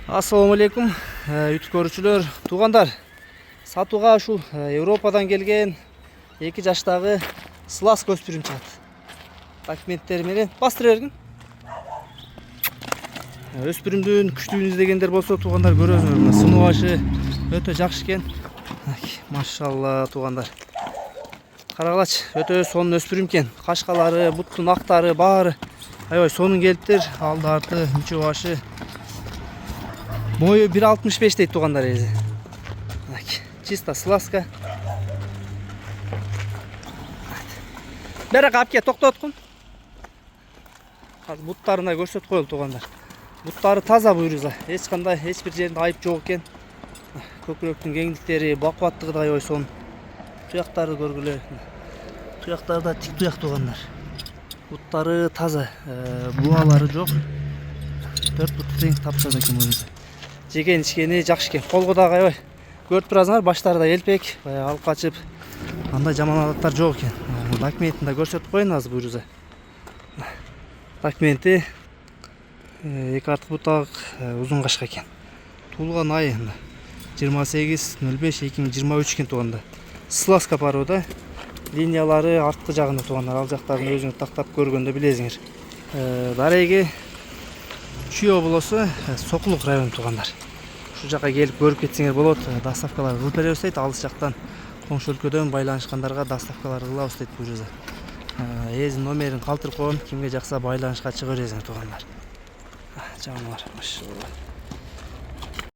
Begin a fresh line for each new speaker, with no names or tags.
Assalamu alaikum, YouTube көрүүчүлөр, туугандар. Сатууга ушул Европадан келген 2 жаштагы сласка өспүрүм чыгат. Документтери менен бастыра бергин. Өспүрүмдүн күчтүүнү издегендер болсо, туугандар көрөсүңөр, мына сынуу башы өтө жакшы экен. Машалла, туугандар. Карагылачы, өтө сонун өспүрүм экен. Кашкалары, буттун актары баары аябай сонун келиптир. Алды арты, мүчө башы. Мою 1.65 дейт туугандар ези. Чисто сласка. Бері қапке тоқтоткун. Буттарына көрсөтүп коелу туугандар. Буттары таза буйруза. Эч бир жеринде айып жок экен. Көкүрөктүн кеңдиктери, бакубаттыгы да аябай сонун. Туяктарды көргүлө. Туяктарда тик туяк туугандар. Буттары таза, буалары жок. 4 бут тең таптады экен буйруза. Жеген ичкени жакшы экен. Колго дагы аябай көрүп турасыңар, баштары да элпек, алып качып. Андай жаман адаттар жок экен. Документин да көрсөтүп коеюн азыр буйруза. Документи 2 артык бутак узун кашка экен. Туулган айы 28.05.2023 экен тууганда. Сласка порода. Линиялары арткы жагында туугандар. Ал жактарын өзүңүз тактап көргөндө билесиңер. Дареги Чүйө болосу Сокулук району туугандар. Ушул жака келип көрүп кетсеңер болот. Доставкалар кылып беребиз дейт. Алыс жактан коңшу өлкөдөн байланышкандарга доставкалар кылабыз дейт буйруза. Эзин номерин калтырып коем. Кимге жакса байланышка чыга бересиңер туугандар. Жамалар, машалла.